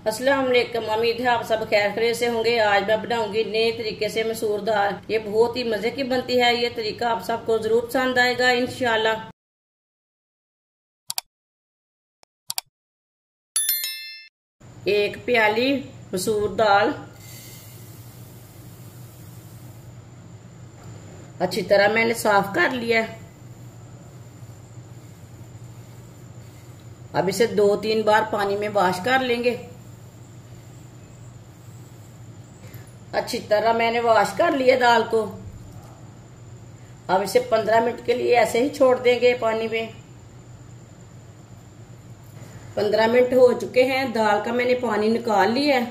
अस्सलाम वालेकुम। उम्मीद है आप सब खैर खैरियत से होंगे। आज मैं बनाऊंगी नए तरीके से मसूर दाल। ये बहुत ही मजे की बनती है। ये तरीका आप सबको जरूर पसंद आएगा इंशाल्लाह। एक प्याली मसूर दाल अच्छी तरह मैंने साफ कर लिया। अब इसे 2-3 बार पानी में वॉश कर लेंगे। अच्छी तरह मैंने वॉश कर लिया दाल को। अब इसे 15 मिनट के लिए ऐसे ही छोड़ देंगे पानी में। 15 मिनट हो चुके हैं। दाल का मैंने पानी निकाल लिया है।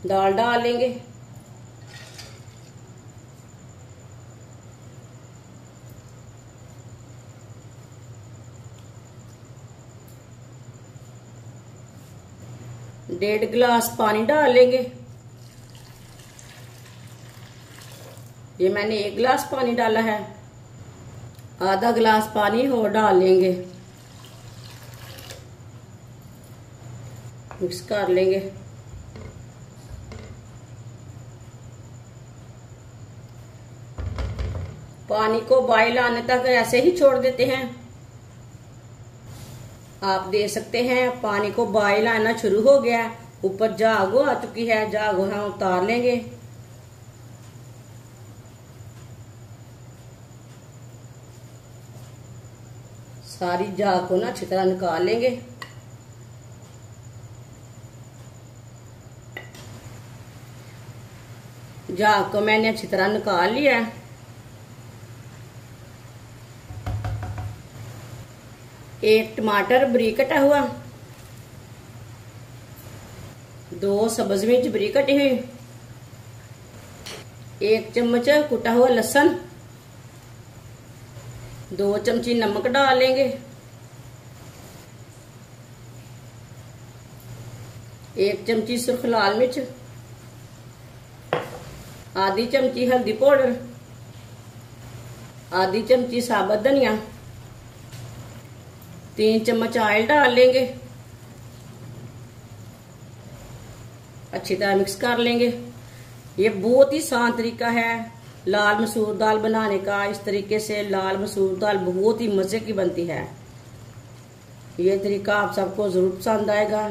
दाल डालेंगे। डेढ़ गिलास पानी डालेंगे। ये मैंने 1 गिलास पानी डाला है। आधा गिलास पानी और डालेंगे। मिक्स कर लेंगे। पानी को बॉयल आने तक ऐसे ही छोड़ देते हैं। आप देख सकते हैं पानी को बॉयल आना शुरू हो गया। ऊपर झाग आ चुकी है। झाग हम उतार लेंगे। सारी झाग को ना अच्छी तरह निकाल लेंगे। झाग को मैंने अच्छी तरह निकाल लिया है। एक टमाटर बारीक कटा हुआ, 2 सब्ज मिर्च बारीक कटी हुई, 1 चम्मच कुटा हुआ लहसुन, 2 चमची नमक डालेंगे, 1 चमची सुर्ख लाल मिर्च, आधी चमची हल्दी पाउडर, आधी चमची साबुत धनिया, 3 चम्मच ऑयल डाल लेंगे। अच्छी तरह मिक्स कर लेंगे। ये बहुत ही आसान तरीका है लाल मसूर दाल बनाने का। इस तरीके से लाल मसूर दाल बहुत ही मजे की बनती है। ये तरीका आप सबको जरूर पसंद आएगा।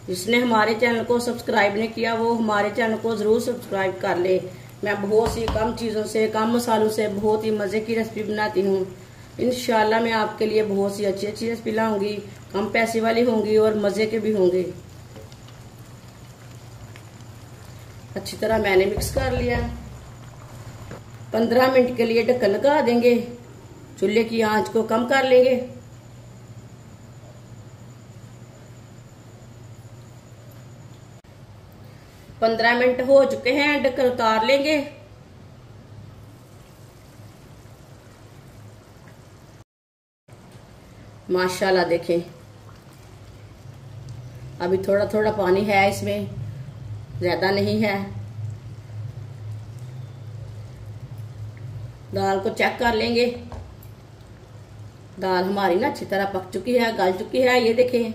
जिसने हमारे चैनल को सब्सक्राइब नहीं किया वो हमारे चैनल को जरूर सब्सक्राइब कर ले। मैं बहुत सी कम चीज़ों से, कम मसालों से बहुत ही मज़े की रेसिपी बनाती हूँ। इंशाल्लाह मैं आपके लिए बहुत सी अच्छी अच्छी रेसिपी लाऊंगी। कम पैसे वाली होंगी और मज़े के भी होंगे। अच्छी तरह मैंने मिक्स कर लिया। 15 मिनट के लिए ढक्कन लगा देंगे। चूल्हे की आंच को कम कर लेंगे। पंद्रह मिनट हो चुके हैं। ढक्कन उतार लेंगे। माशाल्लाह देखें, अभी थोड़ा थोड़ा पानी है इसमें, ज्यादा नहीं है। दाल को चेक कर लेंगे। दाल हमारी ना अच्छी तरह पक चुकी है, गल चुकी है। ये देखें।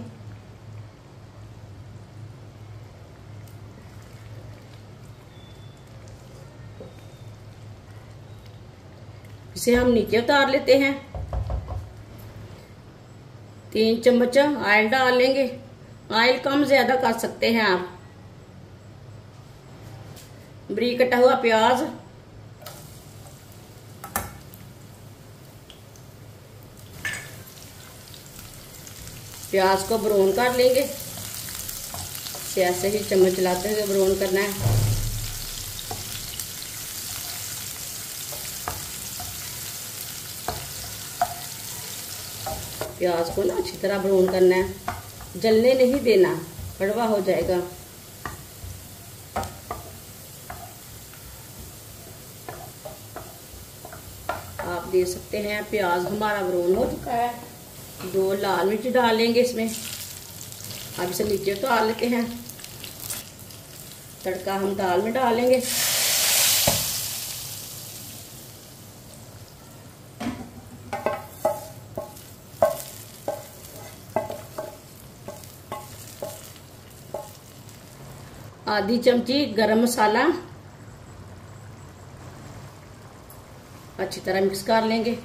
इसे हम नीचे उतार लेते हैं। 3 चम्मच ऑयल डाल लेंगे। ऑयल कम ज्यादा कर सकते हैं आप। बारीक कटा हुआ प्याज, प्याज को ब्राउन कर लेंगे। इसे ऐसे ही चम्मच चलाते हुए ब्राउन करना है। प्याज को ना अच्छी तरह ब्राउन करना है। जलने नहीं देना, कड़वा हो जाएगा। आप देख सकते हैं प्याज हमारा ब्राउन हो चुका है। 2 लाल मिर्च डालेंगे इसमें। अब इसे नीचे उतार लेते हैं। तड़का हम दाल में डालेंगे। आधी चमची गरम मसाला, अच्छी तरह मिक्स कर लेंगे।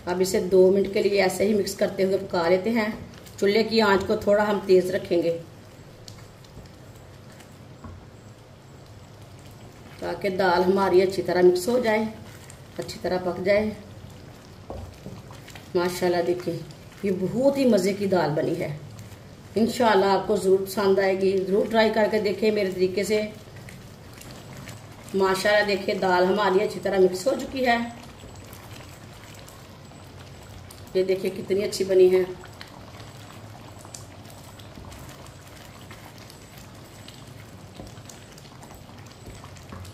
अब इसे 2 मिनट के लिए ऐसे ही मिक्स करते हुए पका लेते हैं। चूल्हे की आंच को थोड़ा हम तेज रखेंगे ताकि दाल हमारी अच्छी तरह मिक्स हो जाए, अच्छी तरह पक जाए। माशाल्लाह देखिए ये बहुत ही मज़े की दाल बनी है। इंशाल्लाह आपको ज़रूर पसंद आएगी, ज़रूर ट्राई करके देखिए मेरे तरीके से। माशाल्लाह देखिए दाल हमारी अच्छी तरह मिक्स हो चुकी है। ये देखिए कितनी अच्छी बनी है।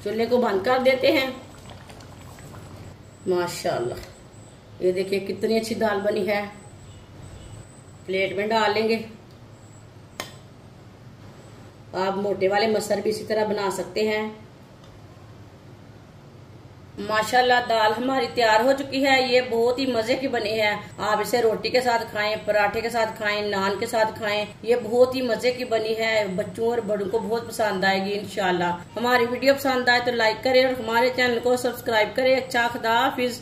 चूल्हे को बंद कर देते हैं। माशाल्लाह ये देखिए कितनी अच्छी दाल बनी है। प्लेट में डाल लेंगे। आप मोटे वाले मसर भी इसी तरह बना सकते हैं। माशाल्लाह दाल हमारी तैयार हो चुकी है। ये बहुत ही मजे की बनी है। आप इसे रोटी के साथ खाएं, पराठे के साथ खाएं, नान के साथ खाएं। ये बहुत ही मजे की बनी है। बच्चों और बड़ों को बहुत पसंद आएगी इंशाल्लाह। हमारी वीडियो पसंद आए तो लाइक करें और हमारे चैनल को सब्सक्राइब करें। अच्छा खुदा हाफिज।